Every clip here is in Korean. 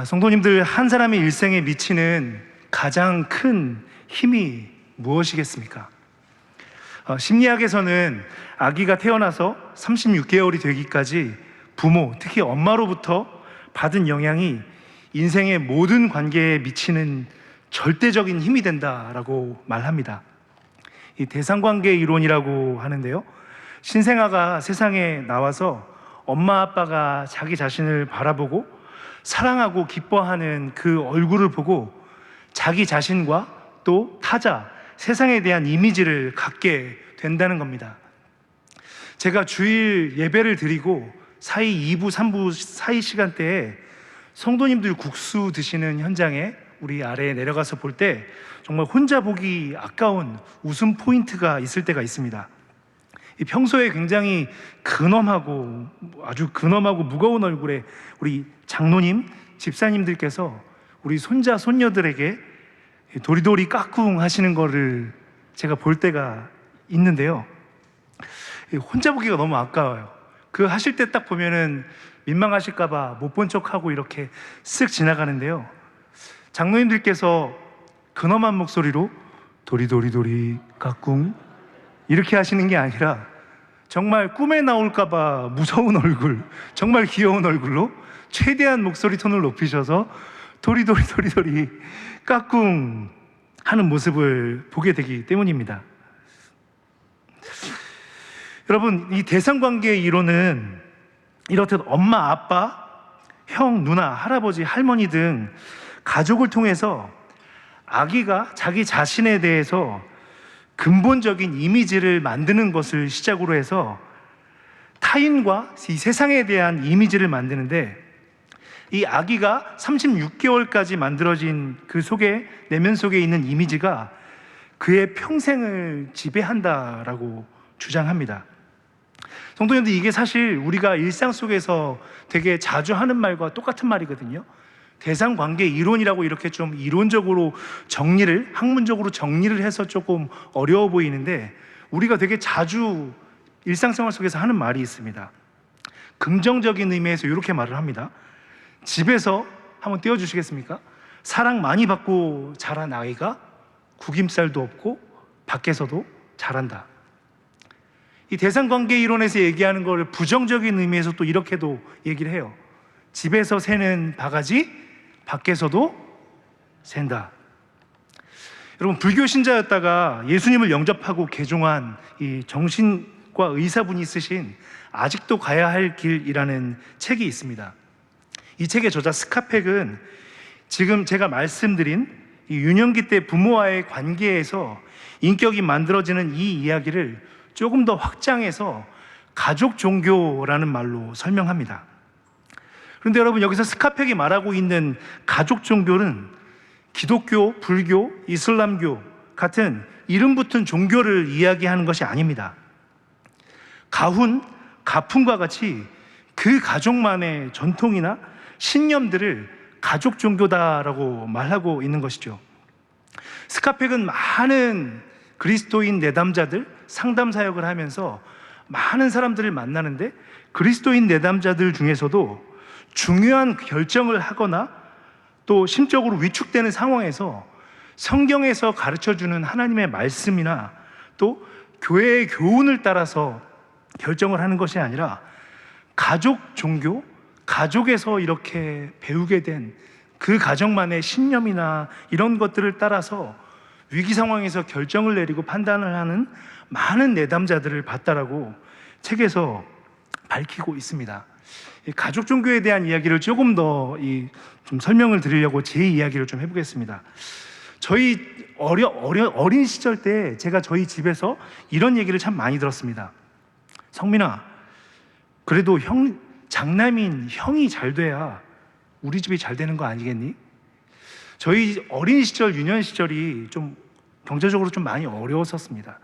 성도님들, 한 사람의 일생에 미치는 가장 큰 힘이 무엇이겠습니까? 심리학에서는 아기가 태어나서 36개월이 되기까지 부모, 특히 엄마로부터 받은 영향이 인생의 모든 관계에 미치는 절대적인 힘이 된다라고 말합니다. 이 대상관계 이론이라고 하는데요, 신생아가 세상에 나와서 엄마 아빠가 자기 자신을 바라보고 사랑하고 기뻐하는 그 얼굴을 보고 자기 자신과 또 타자, 세상에 대한 이미지를 갖게 된다는 겁니다. 제가 주일 예배를 드리고 사이 2부, 3부 사이 시간대에 성도님들 국수 드시는 현장에 우리 아래에 내려가서 볼 때 정말 혼자 보기 아까운 웃음 포인트가 있을 때가 있습니다. 평소에 굉장히 아주 근엄하고 무거운 얼굴에 우리 장로님, 집사님들께서 우리 손자, 손녀들에게 도리도리 까꿍 하시는 거를 제가 볼 때가 있는데요, 혼자 보기가 너무 아까워요. 그 하실 때 딱 보면은 민망하실까봐 못 본 척하고 이렇게 쓱 지나가는데요, 장로님들께서 근엄한 목소리로 도리도리도리 까꿍 이렇게 하시는 게 아니라 정말 꿈에 나올까봐 무서운 얼굴, 정말 귀여운 얼굴로 최대한 목소리 톤을 높이셔서 도리도리도리도리 까꿍 하는 모습을 보게 되기 때문입니다. 여러분, 이 대상관계 이론은 이렇듯 엄마, 아빠, 형, 누나, 할아버지, 할머니 등 가족을 통해서 아기가 자기 자신에 대해서 근본적인 이미지를 만드는 것을 시작으로 해서 타인과 이 세상에 대한 이미지를 만드는데, 이 아기가 36개월까지 만들어진 그 속에, 내면 속에 있는 이미지가 그의 평생을 지배한다라고 주장합니다. 성도님들, 이게 사실 우리가 일상 속에서 되게 자주 하는 말과 똑같은 말이거든요. 대상관계 이론이라고 이렇게 좀 이론적으로 학문적으로 정리를 해서 조금 어려워 보이는데, 우리가 되게 자주 일상생활 속에서 하는 말이 있습니다. 긍정적인 의미에서 이렇게 말을 합니다. 집에서 한번 띄워주시겠습니까? 사랑 많이 받고 자란 아이가 구김살도 없고 밖에서도 잘한다. 이 대상관계 이론에서 얘기하는 걸 부정적인 의미에서 또 이렇게도 얘기를 해요. 집에서 새는 바가지 밖에서도 샌다. 여러분, 불교 신자였다가 예수님을 영접하고 개종한 이 정신과 의사분이 쓰신 아직도 가야 할 길이라는 책이 있습니다. 이 책의 저자 스카펙은 지금 제가 말씀드린 이 유년기 때 부모와의 관계에서 인격이 만들어지는 이 이야기를 조금 더 확장해서 가족 종교라는 말로 설명합니다. 그런데 여러분, 여기서 스카펙이 말하고 있는 가족 종교는 기독교, 불교, 이슬람교 같은 이름 붙은 종교를 이야기하는 것이 아닙니다. 가훈, 가풍과 같이 그 가족만의 전통이나 신념들을 가족 종교다라고 말하고 있는 것이죠. 스카펙은 많은 그리스도인 내담자들 상담 사역을 하면서 많은 사람들을 만나는데, 그리스도인 내담자들 중에서도 중요한 결정을 하거나 또 심적으로 위축되는 상황에서 성경에서 가르쳐주는 하나님의 말씀이나 또 교회의 교훈을 따라서 결정을 하는 것이 아니라 가족 종교, 가족에서 이렇게 배우게 된 그 가정만의 신념이나 이런 것들을 따라서 위기 상황에서 결정을 내리고 판단을 하는 많은 내담자들을 봤다라고 책에서 밝히고 있습니다. 가족 종교에 대한 이야기를 조금 더 좀 설명을 드리려고 제 이야기를 좀 해보겠습니다. 저희 어린 시절 때 제가 저희 집에서 이런 얘기를 참 많이 들었습니다. 성민아, 그래도 장남인 형이 잘 돼야 우리 집이 잘 되는 거 아니겠니? 저희 어린 시절, 유년 시절이 좀 경제적으로 좀 많이 어려웠었습니다.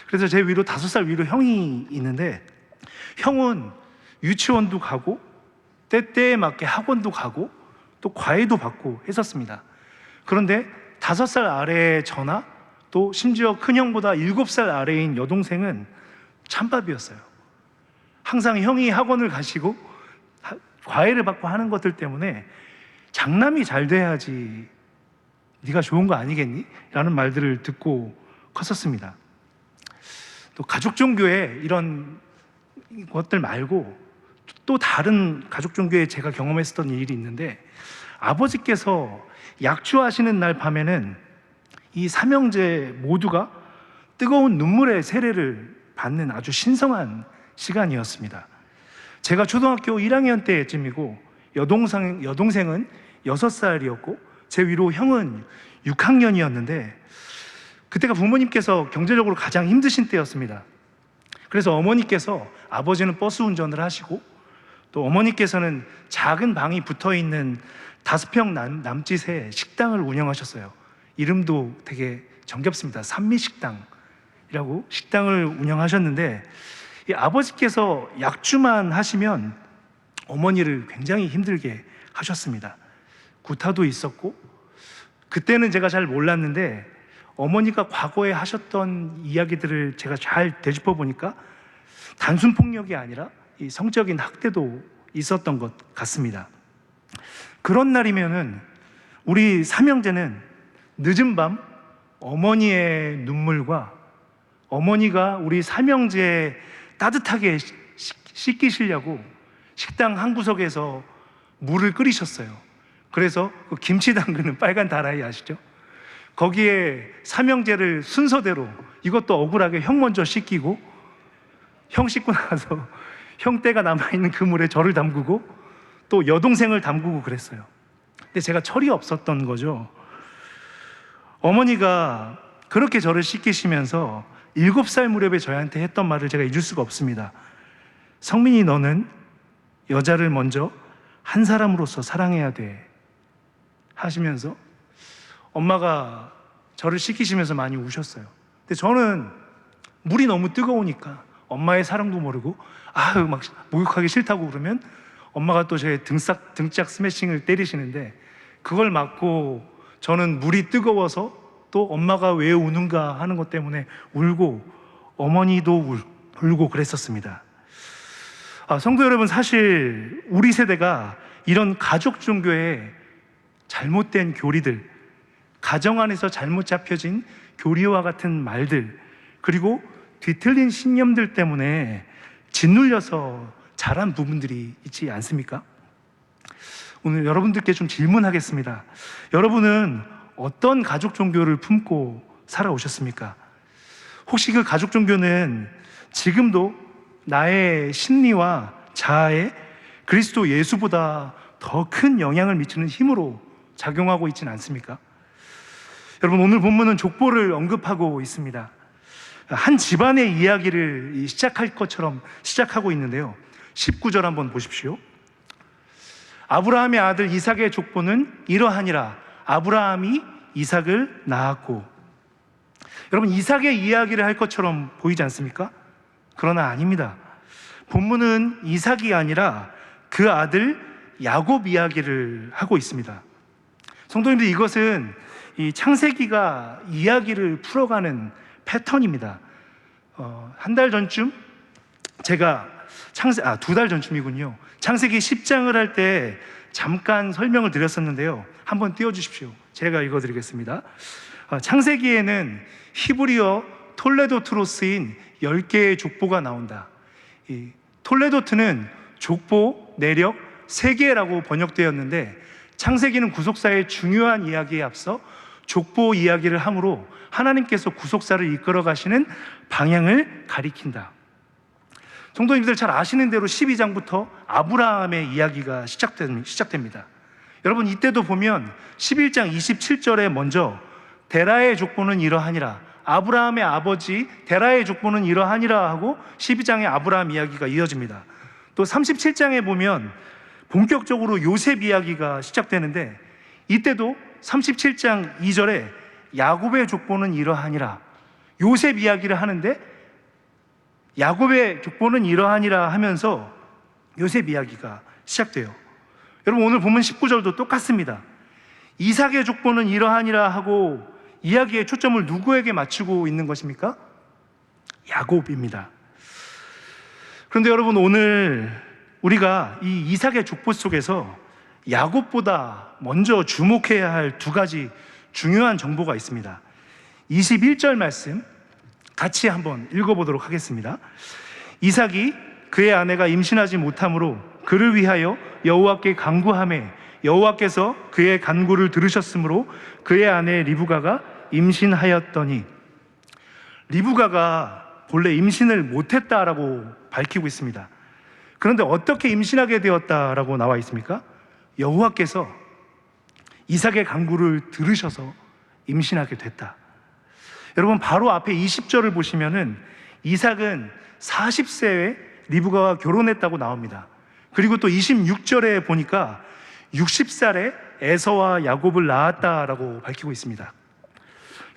그래서 제 위로 5살 위로 형이 있는데, 형은 유치원도 가고 때때에 맞게 학원도 가고 또 과외도 받고 했었습니다. 그런데 5살 아래의 저나 또 심지어 큰형보다 7살 아래인 여동생은 찬밥이었어요. 항상 형이 학원을 가시고 과외를 받고 하는 것들 때문에 장남이 잘 돼야지 네가 좋은 거 아니겠니? 라는 말들을 듣고 컸었습니다. 또 가족 종교에 이런 것들 말고 또 다른 가족 종교에 제가 경험했었던 일이 있는데, 아버지께서 약주하시는 날 밤에는 이 삼형제 모두가 뜨거운 눈물의 세례를 받는 아주 신성한 시간이었습니다. 제가 초등학교 1학년 때쯤이고 여동생은 6살이었고 제 위로 형은 6학년이었는데, 그때가 부모님께서 경제적으로 가장 힘드신 때였습니다. 그래서 어머니께서, 아버지는 버스 운전을 하시고 또 어머니께서는 작은 방이 붙어있는 5평 남짓의 식당을 운영하셨어요. 이름도 되게 정겹습니다. 산미식당이라고 식당을 운영하셨는데, 이 아버지께서 약주만 하시면 어머니를 굉장히 힘들게 하셨습니다. 구타도 있었고, 그때는 제가 잘 몰랐는데 어머니가 과거에 하셨던 이야기들을 제가 잘 되짚어 보니까 단순 폭력이 아니라 이 성적인 학대도 있었던 것 같습니다. 그런 날이면은 우리 삼형제는 늦은 밤 어머니의 눈물과 어머니가 우리 삼형제 따뜻하게 씻기시려고 식당 한 구석에서 물을 끓이셨어요. 그래서 그 김치 담그는 빨간 다라이 아시죠? 거기에 삼형제를 순서대로, 이것도 억울하게 형 먼저 씻기고 형 씻고 나서 형 때가 남아있는 그 물에 저를 담그고 또 여동생을 담그고 그랬어요. 근데 제가 철이 없었던 거죠. 어머니가 그렇게 저를 씻기시면서 7살 무렵에 저희한테 했던 말을 제가 잊을 수가 없습니다. 성민이, 너는 여자를 먼저 한 사람으로서 사랑해야 돼 하시면서 엄마가 저를 씻기시면서 많이 우셨어요. 근데 저는 물이 너무 뜨거우니까 엄마의 사랑도 모르고 막 목욕하기 싫다고 그러면 엄마가 또 제 등짝 스매싱을 때리시는데, 그걸 맞고 저는 물이 뜨거워서 또 엄마가 왜 우는가 하는 것 때문에 울고 어머니도 울고 그랬었습니다. 성도 여러분, 사실 우리 세대가 이런 가족 종교의 잘못된 교리들, 가정 안에서 잘못 잡혀진 교리와 같은 말들, 그리고 뒤틀린 신념들 때문에 짓눌려서 자란 부분들이 있지 않습니까? 오늘 여러분들께 좀 질문하겠습니다. 여러분은 어떤 가족 종교를 품고 살아오셨습니까? 혹시 그 가족 종교는 지금도 나의 심리와 자아에 그리스도 예수보다 더 큰 영향을 미치는 힘으로 작용하고 있지는 않습니까? 여러분, 오늘 본문은 족보를 언급하고 있습니다. 한 집안의 이야기를 시작할 것처럼 시작하고 있는데요, 19절 한번 보십시오. 아브라함의 아들 이삭의 족보는 이러하니라. 아브라함이 이삭을 낳았고. 여러분, 이삭의 이야기를 할 것처럼 보이지 않습니까? 그러나 아닙니다. 본문은 이삭이 아니라 그 아들 야곱 이야기를 하고 있습니다. 성도님들, 이것은 이 창세기가 이야기를 풀어가는 패턴입니다. 한 달 전쯤 제가 2달 전쯤이군요. 창세기 10장을 할 때 잠깐 설명을 드렸었는데요. 한번 띄워주십시오. 제가 읽어드리겠습니다. 창세기에는 히브리어 톨레도트로 쓰인 10개의 족보가 나온다. 이 톨레도트는 족보, 내력, 세계라고 번역되었는데, 창세기는 구속사의 중요한 이야기에 앞서 족보 이야기를 함으로 하나님께서 구속사를 이끌어 가시는 방향을 가리킨다. 성도님들 잘 아시는 대로 12장부터 아브라함의 이야기가 시작됩니다. 여러분, 이때도 보면 11장 27절에 먼저 데라의 족보는 이러하니라, 아브라함의 아버지 데라의 족보는 이러하니라 하고 12장의 아브라함 이야기가 이어집니다. 또 37장에 보면 본격적으로 요셉 이야기가 시작되는데, 이때도 37장 2절에 야곱의 족보는 이러하니라, 요셉 이야기를 하는데 야곱의 족보는 이러하니라 하면서 요셉 이야기가 시작돼요. 여러분, 오늘 보면 19절도 똑같습니다. 이삭의 족보는 이러하니라 하고 이야기의 초점을 누구에게 맞추고 있는 것입니까? 야곱입니다. 그런데 여러분, 오늘 우리가 이 이삭의 족보 속에서 야곱보다 먼저 주목해야 할 두 가지 중요한 정보가 있습니다. 21절 말씀 같이 한번 읽어보도록 하겠습니다. 이삭이 그의 아내가 임신하지 못함으로 그를 위하여 여호와께 간구하매 여호와께서 그의 간구를 들으셨으므로 그의 아내 리브가가 임신하였더니, 리브가가 본래 임신을 못했다라고 밝히고 있습니다. 그런데 어떻게 임신하게 되었다라고 나와 있습니까? 여호와께서 이삭의 간구를 들으셔서 임신하게 됐다. 여러분, 바로 앞에 20절을 보시면은 이삭은 40세에 리브가와 결혼했다고 나옵니다. 그리고 또 26절에 보니까 60살에 에서와 야곱을 낳았다라고 밝히고 있습니다.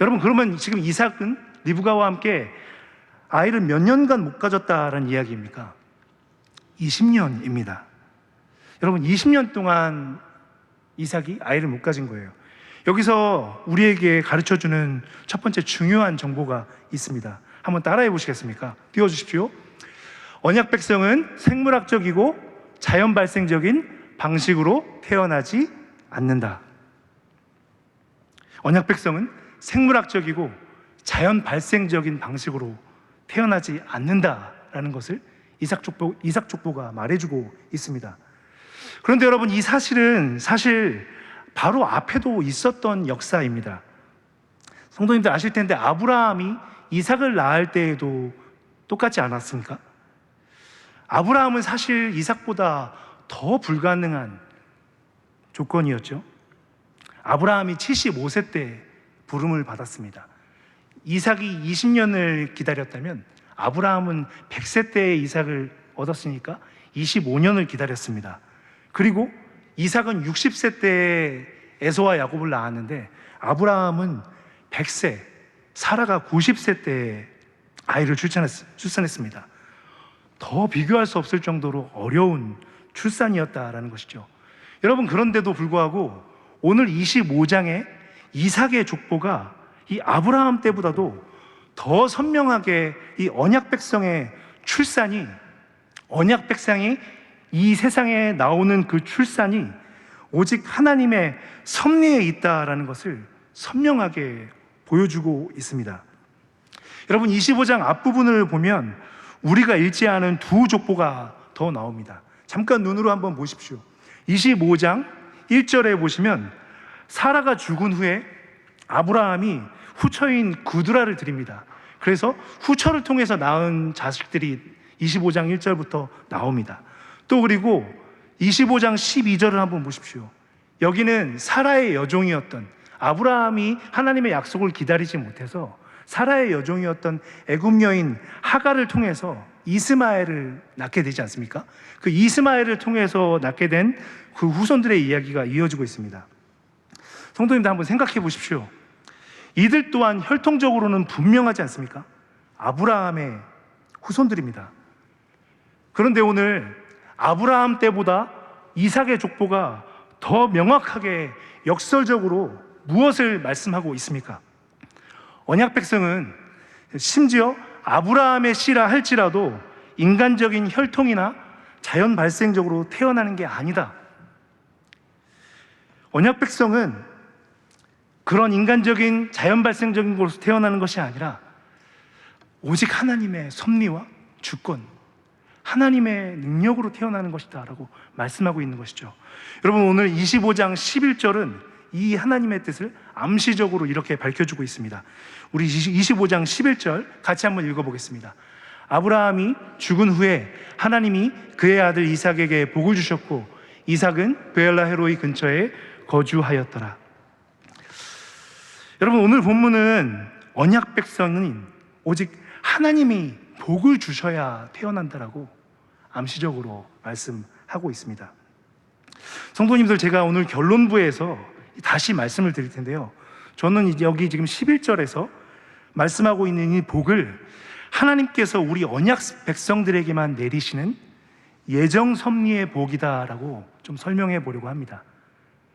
여러분, 그러면 지금 이삭은 리브가와 함께 아이를 몇 년간 못 가졌다라는 이야기입니까? 20년입니다. 여러분, 20년 동안 이삭이 아이를 못 가진 거예요. 여기서 우리에게 가르쳐주는 첫 번째 중요한 정보가 있습니다. 한번 따라해 보시겠습니까? 띄워주십시오. 언약 백성은 생물학적이고 자연 발생적인 방식으로 태어나지 않는다. 언약 백성은 생물학적이고 자연 발생적인 방식으로 태어나지 않는다라는 것을 이삭 족보가 말해주고 있습니다. 그런데 여러분, 이 사실은 사실 바로 앞에도 있었던 역사입니다. 성도님들 아실 텐데 아브라함이 이삭을 낳을 때에도 똑같지 않았습니까? 아브라함은 사실 이삭보다 더 불가능한 조건이었죠. 아브라함이 75세 때 부름을 받았습니다. 이삭이 20년을 기다렸다면 아브라함은 100세 때에 이삭을 얻었으니까 25년을 기다렸습니다. 그리고 이삭은 60세 때에 에서와 야곱을 낳았는데 아브라함은 100세, 사라가 90세 때에 아이를 출산했습니다. 더 비교할 수 없을 정도로 어려운 출산이었다라는 것이죠. 여러분, 그런데도 불구하고 오늘 25장의 이삭의 족보가 이 아브라함 때보다도 더 선명하게 이 언약 백성의 출산이, 언약 백성이 이 세상에 나오는 그 출산이 오직 하나님의 섭리에 있다라는 것을 선명하게 보여주고 있습니다. 여러분, 25장 앞부분을 보면 우리가 읽지 않은 두 족보가 더 나옵니다. 잠깐 눈으로 한번 보십시오. 25장 1절에 보시면 사라가 죽은 후에 아브라함이 후처인 구드라를 드립니다. 그래서 후처를 통해서 낳은 자식들이 25장 1절부터 나옵니다. 또 그리고 25장 12절을 한번 보십시오. 여기는 사라의 여종이었던, 아브라함이 하나님의 약속을 기다리지 못해서 사라의 여종이었던 애굽 여인 하갈을 통해서 이스마엘을 낳게 되지 않습니까? 그 이스마엘을 통해서 낳게 된 그 후손들의 이야기가 이어지고 있습니다. 성도님들 한번 생각해 보십시오. 이들 또한 혈통적으로는 분명하지 않습니까? 아브라함의 후손들입니다. 그런데 오늘 아브라함 때보다 이삭의 족보가 더 명확하게 역설적으로 무엇을 말씀하고 있습니까? 언약 백성은 심지어 아브라함의 씨라 할지라도 인간적인 혈통이나 자연 발생적으로 태어나는 게 아니다. 언약 백성은 그런 인간적인 자연 발생적인 것으로 태어나는 것이 아니라 오직 하나님의 섭리와 주권, 하나님의 능력으로 태어나는 것이다 라고 말씀하고 있는 것이죠. 여러분, 오늘 25장 11절은 이 하나님의 뜻을 암시적으로 이렇게 밝혀주고 있습니다. 우리 25장 11절 같이 한번 읽어보겠습니다. 아브라함이 죽은 후에 하나님이 그의 아들 이삭에게 복을 주셨고 이삭은 베엘라 헤로이 근처에 거주하였더라. 여러분, 오늘 본문은 언약 백성은 오직 하나님이 복을 주셔야 태어난다라고 암시적으로 말씀하고 있습니다. 성도님들, 제가 오늘 결론부에서 다시 말씀을 드릴 텐데요, 저는 여기 지금 11절에서 말씀하고 있는 이 복을 하나님께서 우리 언약 백성들에게만 내리시는 예정 섭리의 복이다라고 좀 설명해 보려고 합니다.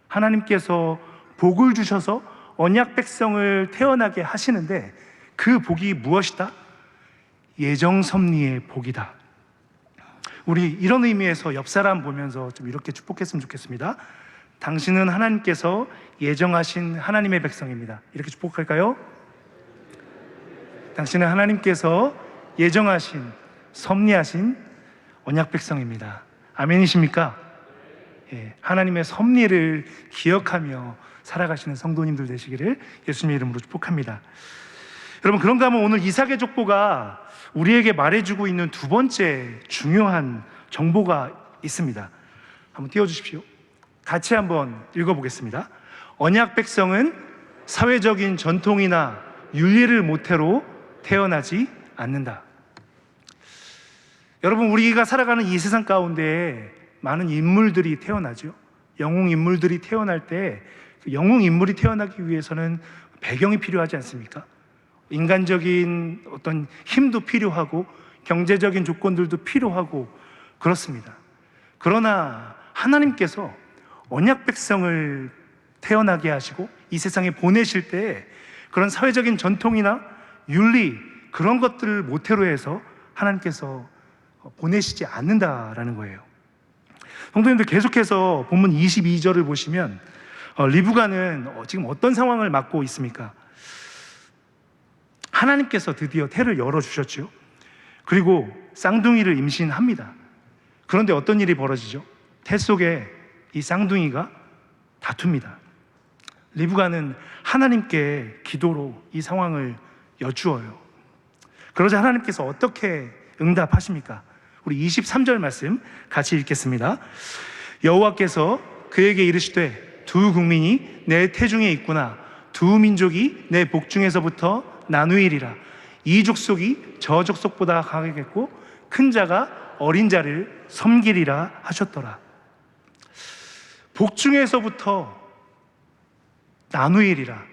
하나님께서 복을 주셔서 언약 백성을 태어나게 하시는데 그 복이 무엇이다? 예정 섭리의 복이다. 우리 이런 의미에서 옆 사람 보면서 좀 이렇게 축복했으면 좋겠습니다. 당신은 하나님께서 예정하신 하나님의 백성입니다. 이렇게 축복할까요? 당신은 하나님께서 예정하신 섭리하신 언약 백성입니다. 아멘이십니까? 예, 하나님의 섭리를 기억하며 살아가시는 성도님들 되시기를 예수님의 이름으로 축복합니다. 여러분, 그런가 하면 오늘 이삭의 족보가 우리에게 말해주고 있는 두 번째 중요한 정보가 있습니다. 한번 띄워주십시오. 같이 한번 읽어보겠습니다. 언약 백성은 사회적인 전통이나 윤리를 모태로 태어나지 않는다. 여러분, 우리가 살아가는 이 세상 가운데 많은 인물들이 태어나죠. 영웅 인물들이 태어날 때 영웅 인물이 태어나기 위해서는 배경이 필요하지 않습니까? 인간적인 어떤 힘도 필요하고 경제적인 조건들도 필요하고 그렇습니다. 그러나 하나님께서 언약 백성을 태어나게 하시고 이 세상에 보내실 때 그런 사회적인 전통이나 윤리 그런 것들을 모태로 해서 하나님께서 보내시지 않는다라는 거예요. 성도님들, 계속해서 본문 22절을 보시면 리브가는 지금 어떤 상황을 맞고 있습니까? 하나님께서 드디어 태를 열어주셨죠. 그리고 쌍둥이를 임신합니다. 그런데 어떤 일이 벌어지죠? 태 속에 이 쌍둥이가 다툽니다. 리브가는 하나님께 기도로 이 상황을 여쭈어요. 그러자 하나님께서 어떻게 응답하십니까? 우리 23절 말씀 같이 읽겠습니다. 여호와께서 그에게 이르시되 두 국민이 내 태중에 있구나. 두 민족이 내 복중에서부터 나누이리라. 이 족속이 저 족속보다 강하겠고 큰 자가 어린 자를 섬기리라 하셨더라. 복중에서부터 나누이리라.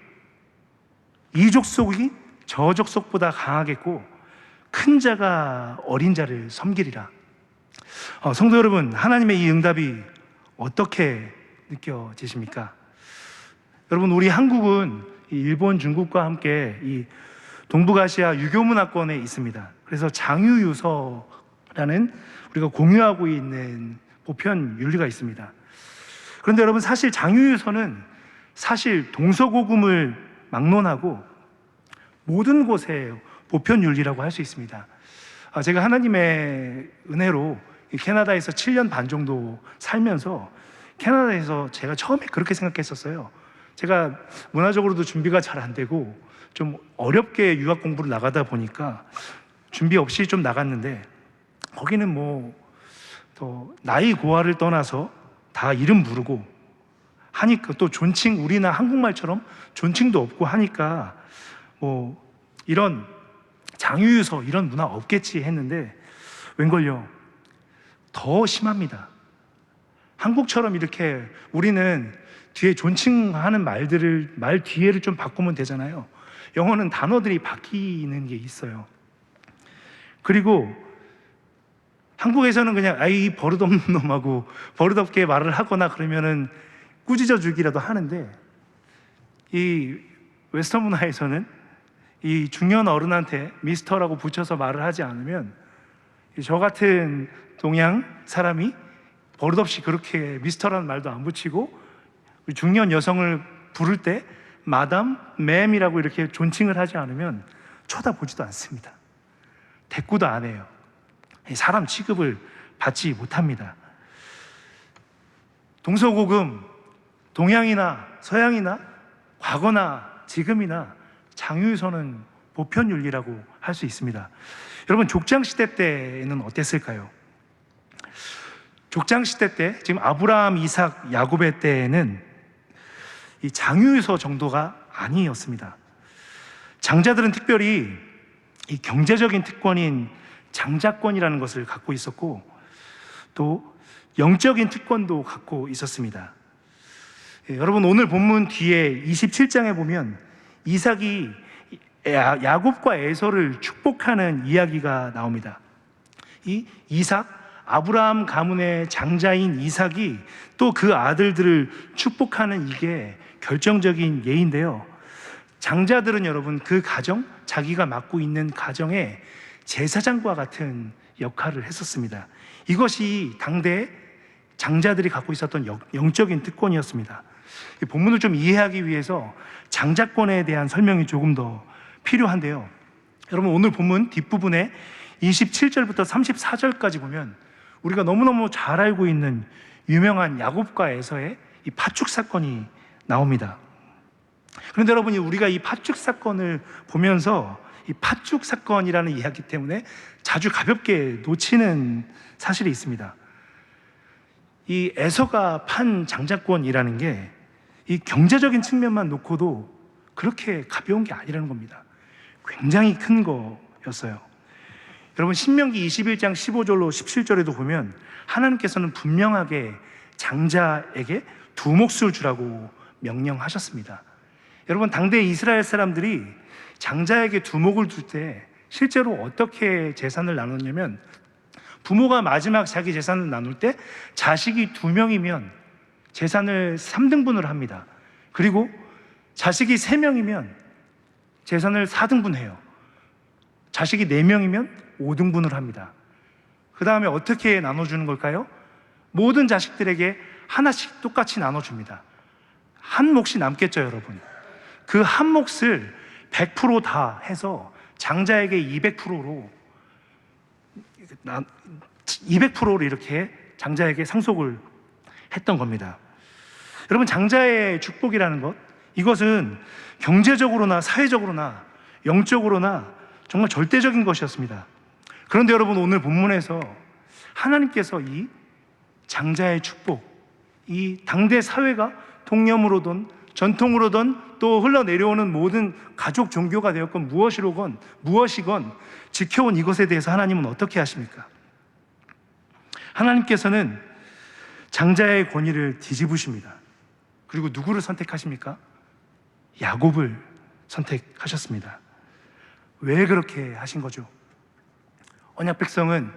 이 족속이 저 족속보다 강하겠고 큰 자가 어린 자를 섬기리라. 성도 여러분, 하나님의 이 응답이 어떻게 느껴지십니까? 여러분, 우리 한국은 일본, 중국과 함께 이 동북아시아 유교문화권에 있습니다. 그래서 장유유서라는 우리가 공유하고 있는 보편 윤리가 있습니다. 그런데 여러분, 사실 장유유서는 사실 동서고금을 막론하고 모든 곳에 보편 윤리라고 할 수 있습니다. 제가 하나님의 은혜로 캐나다에서 7년 반 정도 살면서 캐나다에서 제가 처음에 그렇게 생각했었어요. 제가 문화적으로도 준비가 잘 안 되고 좀 어렵게 유학 공부를 나가다 보니까 준비 없이 좀 나갔는데 거기는 뭐 더 나이 고하를 떠나서 다 이름 부르고 하니까 또 존칭, 우리나 한국말처럼 존칭도 없고 하니까 뭐 이런 장유유서 이런 문화 없겠지 했는데 웬걸요, 더 심합니다. 한국처럼 이렇게 우리는 뒤에 존칭하는 말 뒤에를 좀 바꾸면 되잖아요. 영어는 단어들이 바뀌는 게 있어요. 그리고 한국에서는 그냥 아이 버릇없는 놈하고 버릇없게 말을 하거나 그러면은 꾸짖어 주기라도 하는데 이 웨스턴 문화에서는 이 중년 어른한테 미스터라고 붙여서 말을 하지 않으면 저 같은 동양 사람이 버릇없이 그렇게 미스터라는 말도 안 붙이고 중년 여성을 부를 때 마담, 맴이라고 이렇게 존칭을 하지 않으면 쳐다보지도 않습니다. 대꾸도 안 해요. 사람 취급을 받지 못합니다. 동서고금, 동양이나 서양이나 과거나 지금이나 장유유서는 보편윤리라고 할 수 있습니다. 여러분, 족장시대 때는 어땠을까요? 족장시대 때, 지금 아브라함, 이삭, 야곱의 때에는 이 장유유서 정도가 아니었습니다. 장자들은 특별히 이 경제적인 특권인 장자권이라는 것을 갖고 있었고 또 영적인 특권도 갖고 있었습니다. 여러분, 오늘 본문 뒤에 27장에 보면 이삭이 야곱과 에서를 축복하는 이야기가 나옵니다. 이 이삭, 아브라함 가문의 장자인 이삭이 또 그 아들들을 축복하는 이게 결정적인 예인데요. 장자들은 여러분 그 가정, 자기가 맡고 있는 가정에 제사장과 같은 역할을 했었습니다. 이것이 당대 장자들이 갖고 있었던 영적인 특권이었습니다. 이 본문을 좀 이해하기 위해서 장자권에 대한 설명이 조금 더 필요한데요. 여러분, 오늘 본문 뒷부분에 27절부터 34절까지 보면 우리가 너무너무 잘 알고 있는 유명한 야곱과 에서의 이 파축 사건이 나옵니다. 그런데 여러분이 우리가 이 파축 사건을 보면서 이 파축 사건이라는 이야기 때문에 자주 가볍게 놓치는 사실이 있습니다. 이 에서가 판 장자권이라는 게 이 경제적인 측면만 놓고도 그렇게 가벼운 게 아니라는 겁니다. 굉장히 큰 거였어요. 여러분, 신명기 21장 15절로 17절에도 보면 하나님께서는 분명하게 장자에게 두 몫을 주라고 명령하셨습니다. 여러분, 당대 이스라엘 사람들이 장자에게 두목을 줄 때 실제로 어떻게 재산을 나눴냐면, 부모가 마지막 자기 재산을 나눌 때 자식이 2명이면 재산을 3등분을 합니다. 그리고 자식이 3명이면 재산을 4등분해요. 자식이 4명이면 5등분을 합니다. 그 다음에 어떻게 나눠주는 걸까요? 모든 자식들에게 하나씩 똑같이 나눠줍니다. 한 몫이 남겠죠, 여러분. 그 한 몫을 100% 다 해서 장자에게 200%로 이렇게 장자에게 상속을 했던 겁니다. 여러분, 장자의 축복이라는 것, 이것은 경제적으로나 사회적으로나 영적으로나 정말 절대적인 것이었습니다. 그런데 여러분, 오늘 본문에서 하나님께서 이 장자의 축복, 이 당대 사회가 통념으로든 전통으로든 또 흘러내려오는 모든 가족 종교가 되었건 무엇이건 지켜온 이것에 대해서 하나님은 어떻게 하십니까? 하나님께서는 장자의 권위를 뒤집으십니다. 그리고 누구를 선택하십니까? 야곱을 선택하셨습니다. 왜 그렇게 하신 거죠? 언약 백성은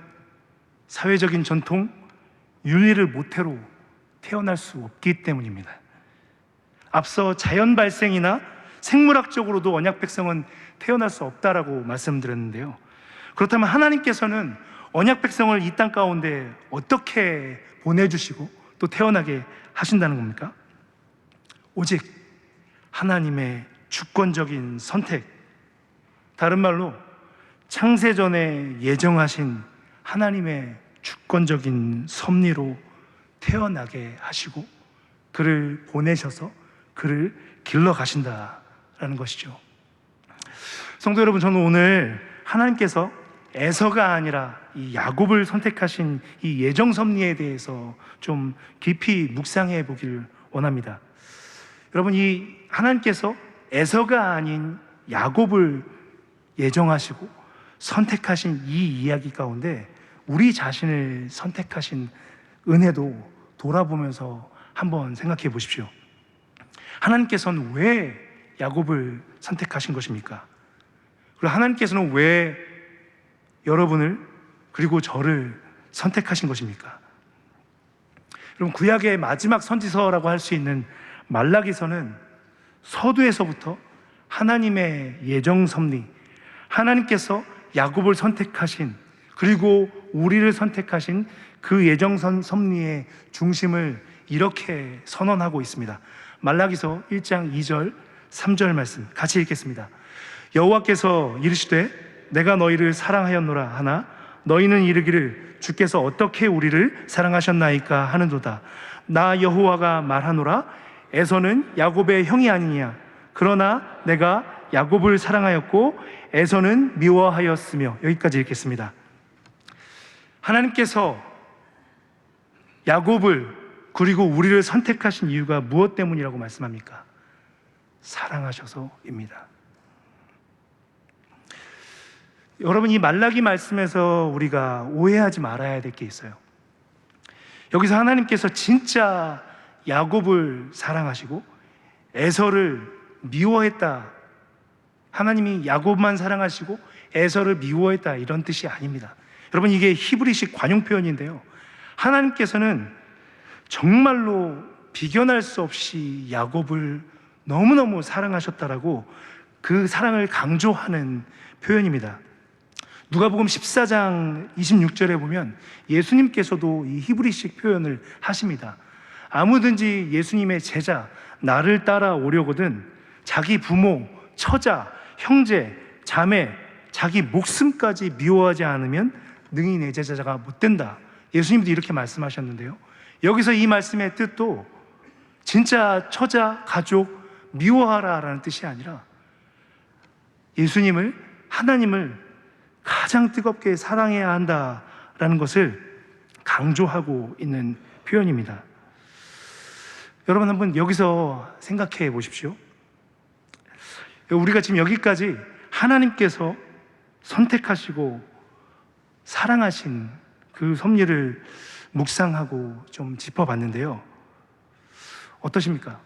사회적인 전통, 윤리를 모태로 태어날 수 없기 때문입니다. 앞서 자연 발생이나 생물학적으로도 언약 백성은 태어날 수 없다라고 말씀드렸는데요. 그렇다면 하나님께서는 언약 백성을 이 땅 가운데 어떻게 보내주시고 또 태어나게 하신다는 겁니까? 오직 하나님의 주권적인 선택, 다른 말로 창세전에 예정하신 하나님의 주권적인 섭리로 태어나게 하시고 그를 보내셔서 그를 길러 가신다라는 것이죠. 성도 여러분, 저는 오늘 하나님께서 에서가 아니라 이 야곱을 선택하신 이 예정 섭리에 대해서 좀 깊이 묵상해 보기를 원합니다. 여러분, 이 하나님께서 에서가 아닌 야곱을 예정하시고 선택하신 이 이야기 가운데 우리 자신을 선택하신 은혜도 돌아보면서 한번 생각해 보십시오. 하나님께서는 왜 야곱을 선택하신 것입니까? 그리고 하나님께서는 왜 여러분을 그리고 저를 선택하신 것입니까? 여러분, 구약의 마지막 선지서라고 할 수 있는 말라기서는 서두에서부터 하나님의 예정 섭리, 하나님께서 야곱을 선택하신 그리고 우리를 선택하신 그 예정 섭리의 중심을 이렇게 선언하고 있습니다. 말라기서 1장 2절 3절 말씀 같이 읽겠습니다. 여호와께서 이르시되 내가 너희를 사랑하였노라 하나 너희는 이르기를 주께서 어떻게 우리를 사랑하셨나이까 하는도다. 나 여호와가 말하노라 에서는 야곱의 형이 아니냐 그러나 내가 야곱을 사랑하였고 에서는 미워하였으며. 여기까지 읽겠습니다. 하나님께서 야곱을 그리고 우리를 선택하신 이유가 무엇 때문이라고 말씀합니까? 사랑하셔서입니다. 여러분, 이 말라기 말씀에서 우리가 오해하지 말아야 될 게 있어요. 여기서 하나님께서 진짜 야곱을 사랑하시고 에서를 미워했다, 하나님이 야곱만 사랑하시고 에서를 미워했다, 이런 뜻이 아닙니다. 여러분, 이게 히브리식 관용 표현인데요, 하나님께서는 정말로 비견할 수 없이 야곱을 너무너무 사랑하셨다라고 그 사랑을 강조하는 표현입니다. 누가복음 14장 26절에 보면 예수님께서도 이 히브리식 표현을 하십니다. 아무든지 예수님의 제자, 나를 따라오려거든 자기 부모, 처자, 형제, 자매, 자기 목숨까지 미워하지 않으면 능히 내 제자가 못 된다. 예수님도 이렇게 말씀하셨는데요, 여기서 이 말씀의 뜻도 진짜 처자, 가족 미워하라라는 뜻이 아니라 예수님을, 하나님을 가장 뜨겁게 사랑해야 한다라는 것을 강조하고 있는 표현입니다. 여러분, 한번 여기서 생각해 보십시오. 우리가 지금 여기까지 하나님께서 선택하시고 사랑하신 그 섭리를 묵상하고 좀 짚어봤는데요, 어떠십니까?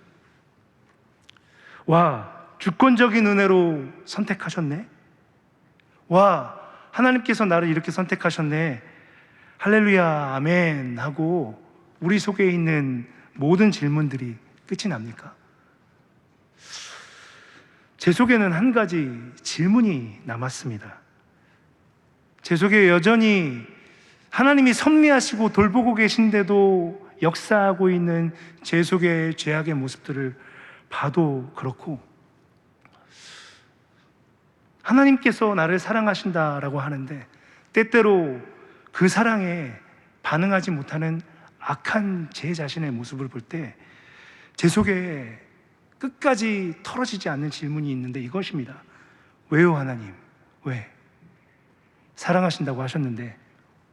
와, 주권적인 은혜로 선택하셨네. 와, 하나님께서 나를 이렇게 선택하셨네. 할렐루야, 아멘 하고 우리 속에 있는 모든 질문들이 끝이 납니까? 제 속에는 한 가지 질문이 남았습니다. 제 속에 여전히 하나님이 섭리하시고 돌보고 계신데도 역사하고 있는 제 속의 죄악의 모습들을 봐도 그렇고, 하나님께서 나를 사랑하신다라고 하는데 때때로 그 사랑에 반응하지 못하는 악한 제 자신의 모습을 볼 때 제 속에 끝까지 털어지지 않는 질문이 있는데 이것입니다. 왜요, 하나님? 왜? 사랑하신다고 하셨는데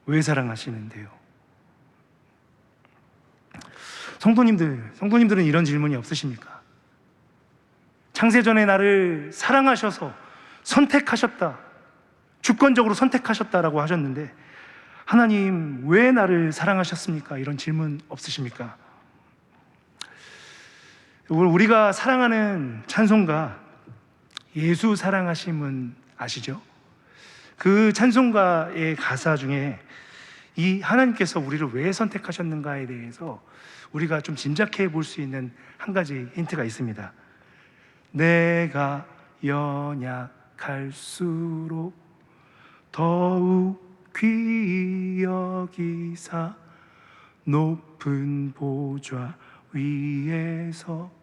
왜 사랑하시는데요? 성도님들은 이런 질문이 없으십니까? 창세전에 나를 사랑하셔서 선택하셨다, 주권적으로 선택하셨다라고 하셨는데 하나님 왜 나를 사랑하셨습니까? 이런 질문 없으십니까? 우리가 사랑하는 찬송가 예수 사랑하심은 아시죠? 그 찬송가의 가사 중에 이 하나님께서 우리를 왜 선택하셨는가에 대해서 우리가 좀 짐작해 볼 수 있는 한 가지 힌트가 있습니다. 내가 연약할수록 더욱 귀히 여기사 높은 보좌 위에서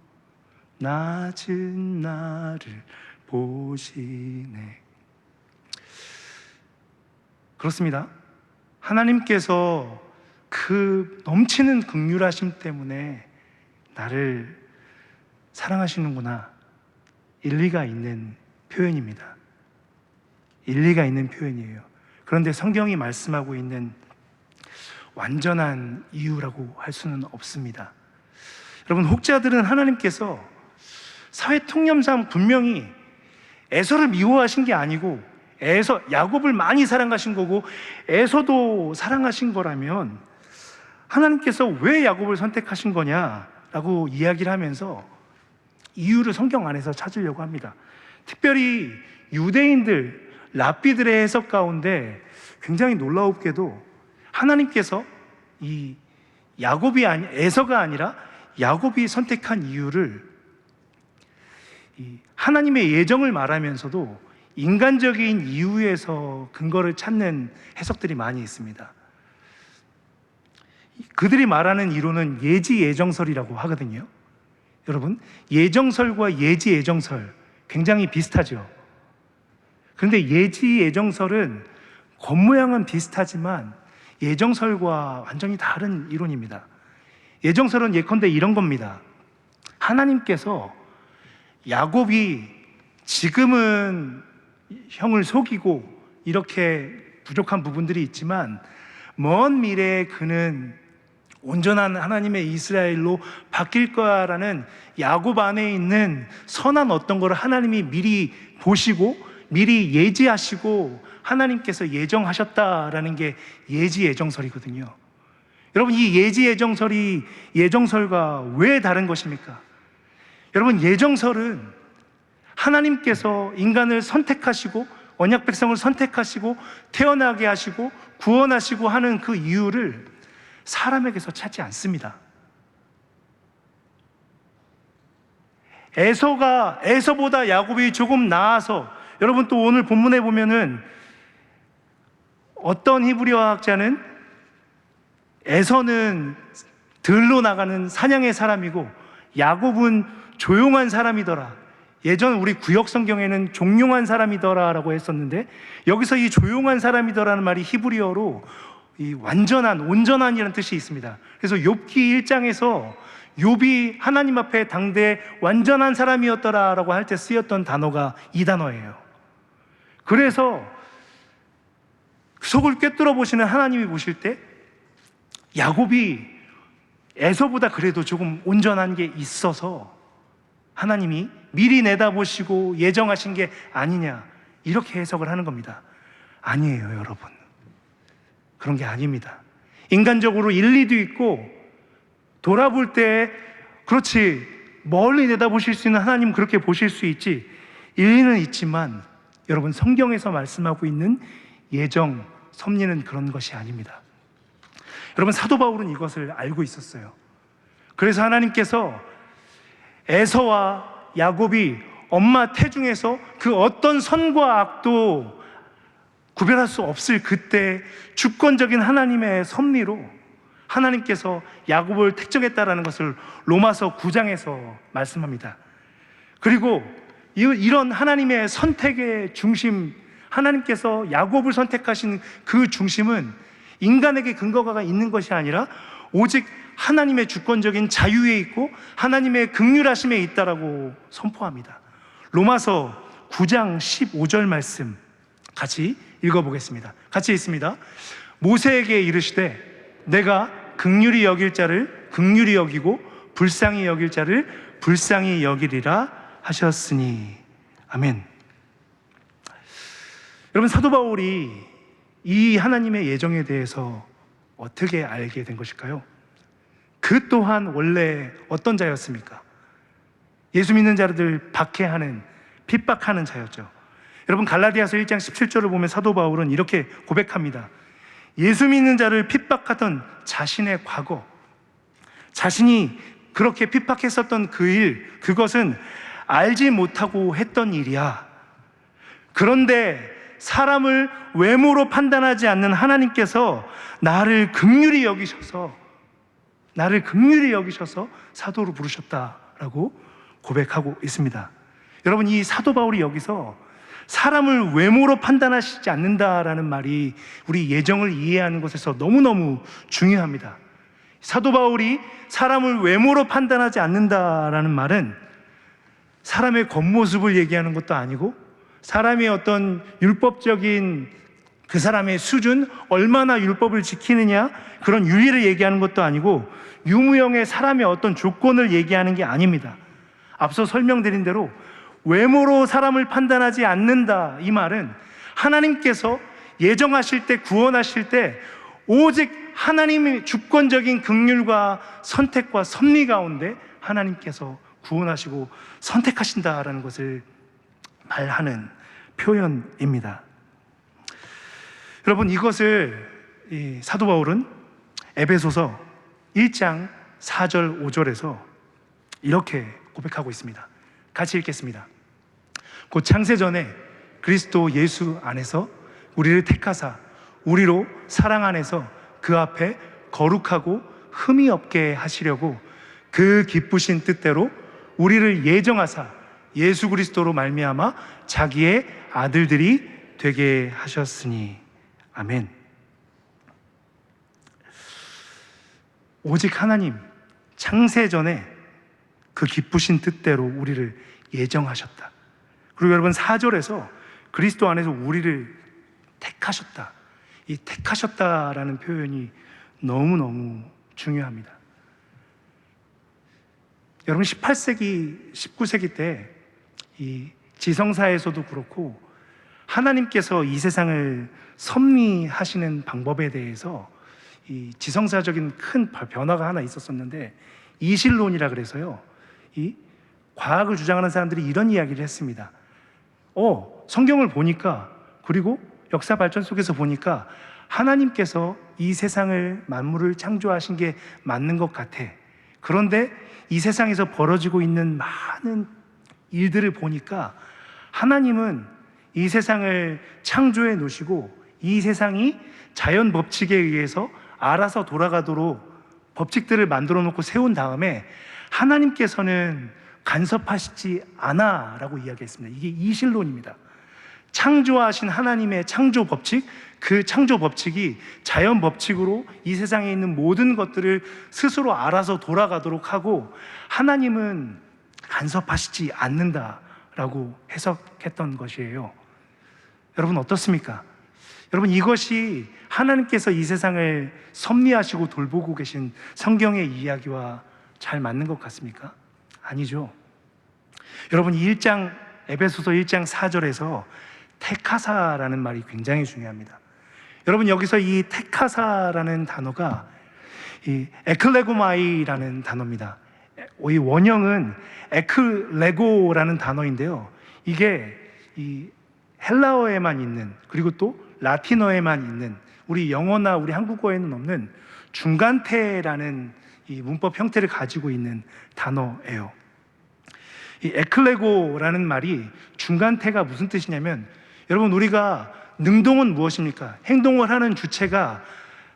낮은 나를 보시네. 그렇습니다. 하나님께서 그 넘치는 긍휼하심 때문에 나를 사랑하시는구나. 일리가 있는 표현입니다. 일리가 있는 표현이에요. 그런데 성경이 말씀하고 있는 완전한 이유라고 할 수는 없습니다. 여러분, 혹자들은 하나님께서 사회 통념상 분명히 에서를 미워하신 게 아니고 야곱을 많이 사랑하신 거고 에서도 사랑하신 거라면 하나님께서 왜 야곱을 선택하신 거냐라고 이야기를 하면서 이유를 성경 안에서 찾으려고 합니다. 특별히 유대인들, 랍비들의 해석 가운데 굉장히 놀라웠게도 하나님께서 이 에서가 아니라 야곱이 선택한 이유를 하나님의 예정을 말하면서도 인간적인 이유에서 근거를 찾는 해석들이 많이 있습니다. 그들이 말하는 이론은 예지예정설이라고 하거든요. 여러분, 예정설과 예지예정설 굉장히 비슷하죠. 그런데 예지예정설은 겉모양은 비슷하지만 예정설과 완전히 다른 이론입니다. 예정설은 예컨대 이런 겁니다. 하나님께서 야곱이 지금은 형을 속이고 이렇게 부족한 부분들이 있지만 먼 미래에 그는 온전한 하나님의 이스라엘로 바뀔 거야라는 야곱 안에 있는 선한 어떤 것을 하나님이 미리 보시고 미리 예지하시고 하나님께서 예정하셨다라는 게 예지예정설이거든요. 여러분, 이 예지예정설이 예정설과 왜 다른 것입니까? 여러분, 예정설은 하나님께서 인간을 선택하시고 언약 백성을 선택하시고 태어나게 하시고 구원하시고 하는 그 이유를 사람에게서 찾지 않습니다. 에서보다 야곱이 조금 나아서, 여러분 또 오늘 본문에 보면은 어떤 히브리어 학자는 에서는 들로 나가는 사냥의 사람이고 야곱은 조용한 사람이더라. 예전 우리 구역 성경에는 종용한 사람이더라라고 했었는데, 여기서 이 조용한 사람이더라는 말이 히브리어로 이 완전한, 온전한이라는 뜻이 있습니다. 그래서 욥기 1장에서 욥이 하나님 앞에 당대 완전한 사람이었더라라고 할 때 쓰였던 단어가 이 단어예요. 그래서 속을 꿰뚫어 보시는 하나님이 보실 때 야곱이 에서보다 그래도 조금 온전한 게 있어서 하나님이 미리 내다보시고 예정하신 게 아니냐, 이렇게 해석을 하는 겁니다. 아니에요, 여러분. 그런 게 아닙니다. 인간적으로 일리도 있고, 돌아볼 때 그렇지, 멀리 내다보실 수 있는 하나님, 그렇게 보실 수 있지, 일리는 있지만 여러분, 성경에서 말씀하고 있는 예정, 섭리는 그런 것이 아닙니다. 여러분, 사도 바울은 이것을 알고 있었어요. 그래서 하나님께서 에서와 야곱이 엄마 태중에서 그 어떤 선과 악도 구별할 수 없을 그때 주권적인 하나님의 섭리로 하나님께서 야곱을 택정했다라는 것을 로마서 9장에서 말씀합니다. 그리고 이런 하나님의 선택의 중심, 하나님께서 야곱을 선택하신 그 중심은 인간에게 근거가 있는 것이 아니라 오직 하나님의 주권적인 자유에 있고 하나님의 긍휼하심에 있다라고 선포합니다. 로마서 9장 15절 말씀 같이 읽어보겠습니다. 같이 읽습니다. 모세에게 이르시되 내가 긍휼히 여길 자를 긍휼히 여기고 불쌍히 여길 자를 불쌍히 여기리라 하셨으니. 아멘. 여러분, 사도 바울이 이 하나님의 예정에 대해서 어떻게 알게 된 것일까요? 그 또한 원래 어떤 자였습니까? 예수 믿는 자들 박해하는, 핍박하는 자였죠. 여러분, 갈라디아서 1장 17절을 보면 사도 바울은 이렇게 고백합니다. 예수 믿는 자를 핍박하던 자신의 과거, 자신이 그렇게 핍박했었던 그 일, 그것은 알지 못하고 했던 일이야. 그런데 사람을 외모로 판단하지 않는 하나님께서 나를 긍휼히 여기셔서 사도로 부르셨다라고 고백하고 있습니다. 여러분, 이 사도 바울이 여기서 사람을 외모로 판단하시지 않는다라는 말이 우리 예정을 이해하는 것에서 너무너무 중요합니다. 사도 바울이 사람을 외모로 판단하지 않는다라는 말은 사람의 겉모습을 얘기하는 것도 아니고, 사람의 어떤 율법적인 그 사람의 수준, 얼마나 율법을 지키느냐, 그런 윤리를 얘기하는 것도 아니고, 유무형의 사람의 어떤 조건을 얘기하는 게 아닙니다. 앞서 설명드린 대로 외모로 사람을 판단하지 않는다, 이 말은 하나님께서 예정하실 때, 구원하실 때 오직 하나님의 주권적인 긍휼과 선택과 섭리 가운데 하나님께서 구원하시고 선택하신다라는 것을 말하는 표현입니다. 여러분, 이것을 이 사도 바울은 에베소서 1장 4절 5절에서 이렇게 고백하고 있습니다. 같이 읽겠습니다. 곧 창세전에 그리스도 예수 안에서 우리를 택하사 우리로 사랑 안에서 그 앞에 거룩하고 흠이 없게 하시려고 그 기쁘신 뜻대로 우리를 예정하사 예수 그리스도로 말미암아 자기의 아들들이 되게 하셨으니. 아멘. 오직 하나님, 창세전에 그 기쁘신 뜻대로 우리를 예정하셨다. 그리고 여러분, 4절에서 그리스도 안에서 우리를 택하셨다. 이 택하셨다라는 표현이 너무너무 중요합니다. 여러분, 18세기, 19세기 때 이 지성사에서도 그렇고 하나님께서 이 세상을 섭리하시는 방법에 대해서 이 지성사적인 큰 변화가 하나 있었었는데, 이실론이라 그래서요, 이 과학을 주장하는 사람들이 이런 이야기를 했습니다. 성경을 보니까, 그리고 역사 발전 속에서 보니까 하나님께서 이 세상을, 만물을 창조하신 게 맞는 것 같아. 그런데 이 세상에서 벌어지고 있는 많은 일들을 보니까 하나님은 이 세상을 창조해 놓으시고 이 세상이 자연 법칙에 의해서 알아서 돌아가도록 법칙들을 만들어 놓고 세운 다음에 하나님께서는 간섭하시지 않아 라고 이야기했습니다. 이게 이실론입니다. 창조하신 하나님의 창조 법칙, 그 창조 법칙이 자연 법칙으로 이 세상에 있는 모든 것들을 스스로 알아서 돌아가도록 하고 하나님은 간섭하시지 않는다라고 해석했던 것이에요. 여러분 어떻습니까? 여러분 이것이 하나님께서 이 세상을 섭리하시고 돌보고 계신 성경의 이야기와 잘 맞는 것 같습니까? 아니죠. 여러분 이 에베소서 1장 4절에서 택하사라는 말이 굉장히 중요합니다. 여러분 여기서 이 택하사라는 단어가 이 에클레고마이라는 단어입니다. 이 원형은 에클레고라는 단어인데요. 이게 이 헬라어에만 있는, 그리고 또 라틴어에만 있는, 우리 영어나 우리 한국어에는 없는 중간태라는 이 문법 형태를 가지고 있는 단어예요. 이 에클레고라는 말이 중간태가 무슨 뜻이냐면, 여러분 우리가 능동은 무엇입니까? 행동을 하는 주체가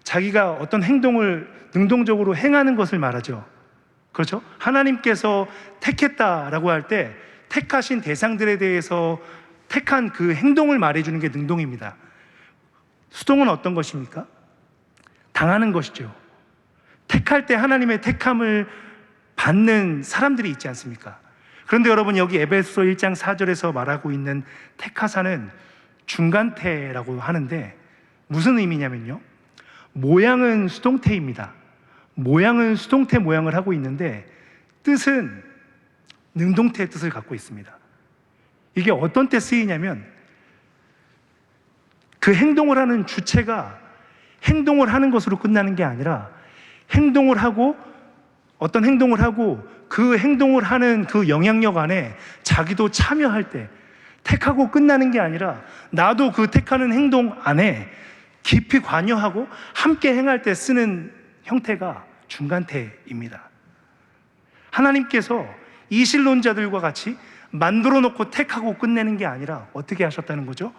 자기가 어떤 행동을 능동적으로 행하는 것을 말하죠. 그렇죠? 하나님께서 택했다라고 할 때 택하신 대상들에 대해서 택한 그 행동을 말해주는 게 능동입니다. 수동은 어떤 것입니까? 당하는 것이죠. 택할 때 하나님의 택함을 받는 사람들이 있지 않습니까? 그런데 여러분 여기 에베소서 1장 4절에서 말하고 있는 택하사는 중간태라고 하는데 무슨 의미냐면요, 모양은 수동태입니다. 모양은 수동태 모양을 하고 있는데 뜻은 능동태의 뜻을 갖고 있습니다. 이게 어떤 때 쓰이냐면 그 행동을 하는 주체가 행동을 하는 것으로 끝나는 게 아니라 행동을 하고 어떤 행동을 하고 그 행동을 하는 그 영향력 안에 자기도 참여할 때 택하고 끝나는 게 아니라 나도 그 택하는 행동 안에 깊이 관여하고 함께 행할 때 쓰는 형태가 중간태입니다. 하나님께서 이실론자들과 같이 만들어 놓고 택하고 끝내는 게 아니라 어떻게 하셨다는 거죠?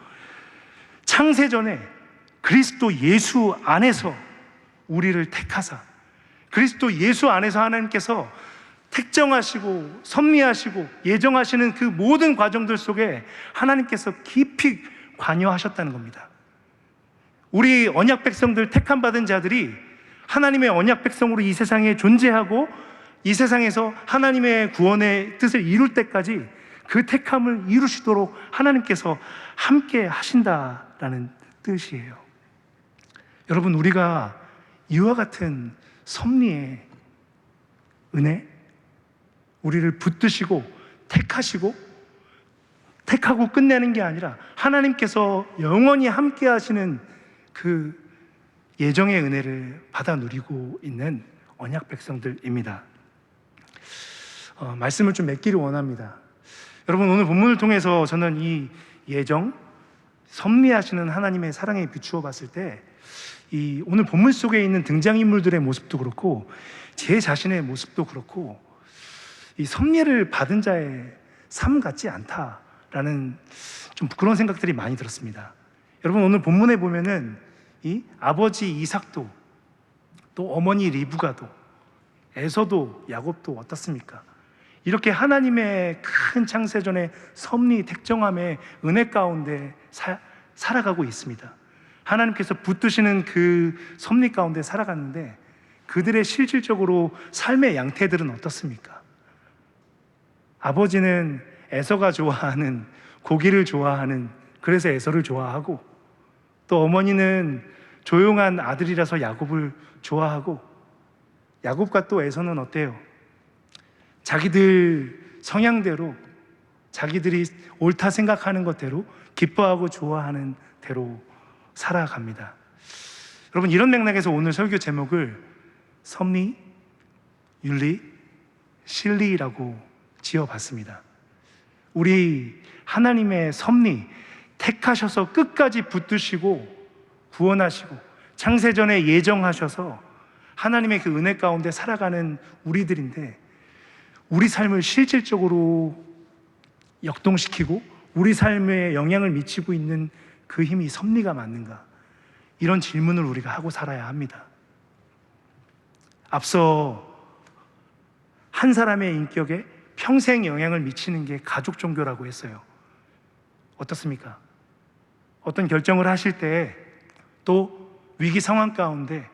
창세전에 그리스도 예수 안에서 우리를 택하사, 그리스도 예수 안에서 하나님께서 택정하시고 섭리하시고 예정하시는 그 모든 과정들 속에 하나님께서 깊이 관여하셨다는 겁니다. 우리 언약 백성들, 택함 받은 자들이 하나님의 언약 백성으로 이 세상에 존재하고 이 세상에서 하나님의 구원의 뜻을 이룰 때까지 그 택함을 이루시도록 하나님께서 함께 하신다라는 뜻이에요. 여러분 우리가 이와 같은 섭리의 은혜, 우리를 붙드시고 택하시고 택하고 끝내는 게 아니라 하나님께서 영원히 함께 하시는 그 예정의 은혜를 받아 누리고 있는 언약 백성들입니다. 말씀을 좀 맺기를 원합니다. 여러분 오늘 본문을 통해서 저는 이 예정, 섭리하시는 하나님의 사랑에 비추어 봤을 때 이 오늘 본문 속에 있는 등장인물들의 모습도 그렇고 제 자신의 모습도 그렇고 이 섭리를 받은 자의 삶 같지 않다라는 좀 부끄러운 생각들이 많이 들었습니다. 여러분 오늘 본문에 보면은 이 아버지 이삭도 또 어머니 리브가도 에서도 야곱도 어떻습니까? 이렇게 하나님의 큰 창세전의 섭리 택정함의 은혜 가운데 살아가고 있습니다. 하나님께서 붙드시는 그 섭리 가운데 살아갔는데 그들의 실질적으로 삶의 양태들은 어떻습니까? 아버지는 에서가 좋아하는 고기를 좋아하는, 그래서 에서를 좋아하고, 또 어머니는 조용한 아들이라서 야곱을 좋아하고, 야곱과 또 에서는 어때요? 자기들 성향대로, 자기들이 옳다 생각하는 것대로 기뻐하고 좋아하는 대로 살아갑니다. 여러분 이런 맥락에서 오늘 설교 제목을 섭리, 윤리, 실리라고 지어봤습니다. 우리 하나님의 섭리, 택하셔서 끝까지 붙드시고 구원하시고 창세전에 예정하셔서 하나님의 그 은혜 가운데 살아가는 우리들인데 우리 삶을 실질적으로 역동시키고 우리 삶에 영향을 미치고 있는 그 힘이 섭리가 맞는가? 이런 질문을 우리가 하고 살아야 합니다. 앞서 한 사람의 인격에 평생 영향을 미치는 게 가족 종교라고 했어요. 어떻습니까? 어떤 결정을 하실 때 또 위기 상황 가운데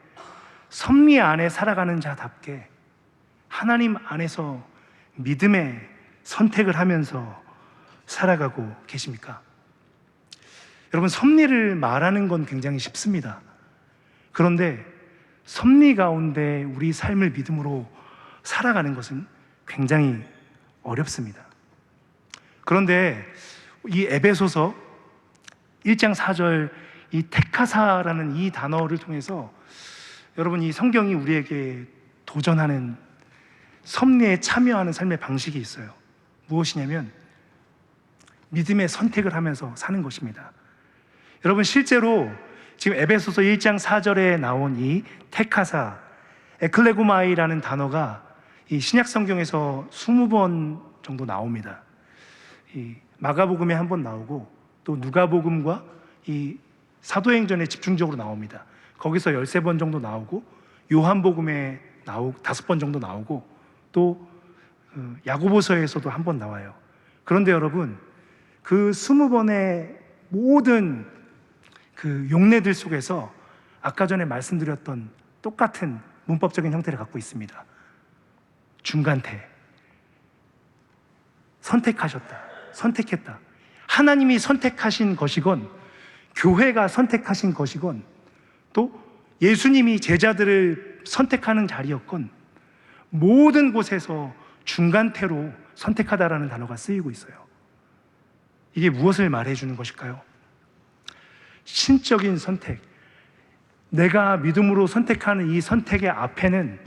섭리 안에 살아가는 자답게 하나님 안에서 믿음의 선택을 하면서 살아가고 계십니까? 여러분, 섭리를 말하는 건 굉장히 쉽습니다. 그런데 섭리 가운데 우리 삶을 믿음으로 살아가는 것은 굉장히 어렵습니다. 그런데 이 에베소서 1장 4절 이 테카사라는 이 단어를 통해서 여러분, 이 성경이 우리에게 도전하는 섭리에 참여하는 삶의 방식이 있어요. 무엇이냐면 믿음의 선택을 하면서 사는 것입니다. 여러분, 실제로 지금 에베소서 1장 4절에 나온 이 테카사, 에클레고마이라는 단어가 이 신약 성경에서 20번 정도 나옵니다. 이 마가복음에 한 번 나오고 또 누가복음과 이 사도행전에 집중적으로 나옵니다. 거기서 13번 정도 나오고 요한복음에 5번 정도 나오고 또 야고보서에서도 한 번 나와요. 그런데 여러분, 그 20번의 모든 그 용례들 속에서 아까 전에 말씀드렸던 똑같은 문법적인 형태를 갖고 있습니다. 중간태, 선택하셨다, 선택했다. 하나님이 선택하신 것이건 교회가 선택하신 것이건 또 예수님이 제자들을 선택하는 자리였건 모든 곳에서 중간태로 선택하다라는 단어가 쓰이고 있어요. 이게 무엇을 말해주는 것일까요? 신적인 선택, 내가 믿음으로 선택하는 이 선택의 앞에는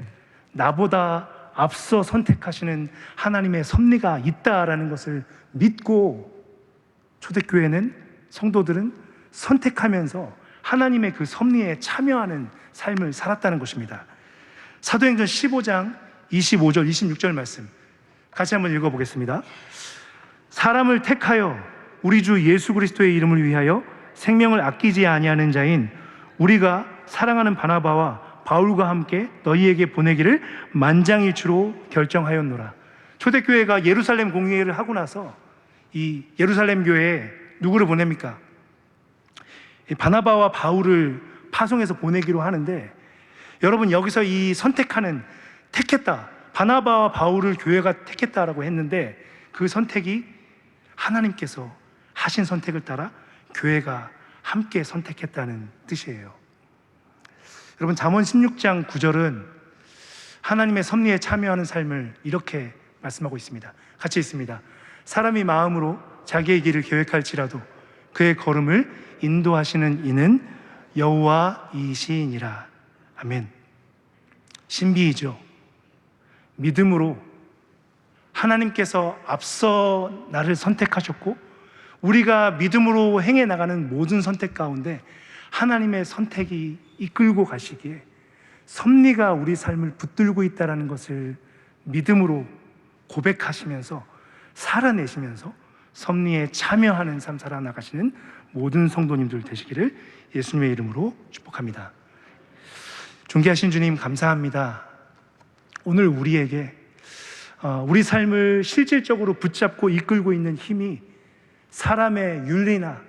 나보다 앞서 선택하시는 하나님의 섭리가 있다라는 것을 믿고 초대교회는, 성도들은 선택하면서 하나님의 그 섭리에 참여하는 삶을 살았다는 것입니다. 사도행전 15장 25절 26절 말씀 같이 한번 읽어보겠습니다. 사람을 택하여 우리 주 예수 그리스도의 이름을 위하여 생명을 아끼지 아니하는 자인 우리가 사랑하는 바나바와 바울과 함께 너희에게 보내기를 만장일치로 결정하였노라. 초대교회가 예루살렘 공회를 하고 나서 이 예루살렘 교회에 누구를 보냅니까? 바나바와 바울을 파송해서 보내기로 하는데, 여러분, 여기서 이 선택하는, 택했다, 바나바와 바울을 교회가 택했다라고 했는데 그 선택이 하나님께서 하신 선택을 따라 교회가 함께 선택했다는 뜻이에요. 여러분, 잠언 16장 9절은 하나님의 섭리에 참여하는 삶을 이렇게 말씀하고 있습니다. 같이 있습니다. 사람이 마음으로 자기의 길을 계획할지라도 그의 걸음을 인도하시는 이는 여호와이시니라. 아멘. 신비이죠. 믿음으로 하나님께서 앞서 나를 선택하셨고 우리가 믿음으로 행해 나가는 모든 선택 가운데 하나님의 선택이 이끌고 가시기에 섭리가 우리 삶을 붙들고 있다는 것을 믿음으로 고백하시면서 살아내시면서 섭리에 참여하는 삶 살아나가시는 모든 성도님들 되시기를 예수님의 이름으로 축복합니다. 존귀하신 주님, 감사합니다. 오늘 우리에게 우리 삶을 실질적으로 붙잡고 이끌고 있는 힘이 사람의 윤리나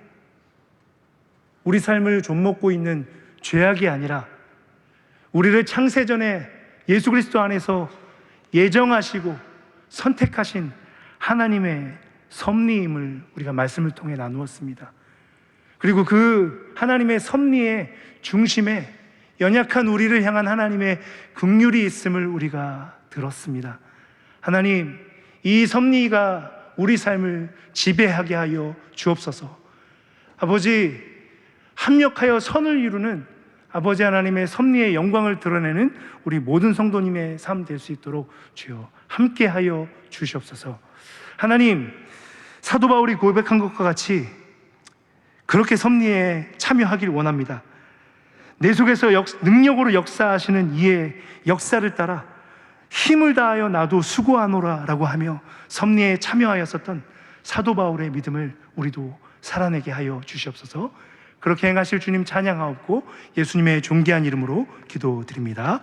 우리 삶을 좀먹고 있는 죄악이 아니라 우리를 창세전에 예수 그리스도 안에서 예정하시고 선택하신 하나님의 섭리임을 우리가 말씀을 통해 나누었습니다. 그리고 그 하나님의 섭리의 중심에 연약한 우리를 향한 하나님의 긍휼이 있음을 우리가 들었습니다. 하나님, 이 섭리가 우리 삶을 지배하게 하여 주옵소서. 아버지, 합력하여 선을 이루는 아버지 하나님의 섭리의 영광을 드러내는 우리 모든 성도님의 삶 될 수 있도록 주여 함께하여 주시옵소서. 하나님, 사도 바울이 고백한 것과 같이 그렇게 섭리에 참여하길 원합니다. 내 속에서 능력으로 역사하시는 이의 역사를 따라 힘을 다하여 나도 수고하노라 라고 하며 섭리에 참여하였었던 사도 바울의 믿음을 우리도 살아내게 하여 주시옵소서. 그렇게 행하실 주님 찬양하옵고 예수님의 존귀한 이름으로 기도드립니다.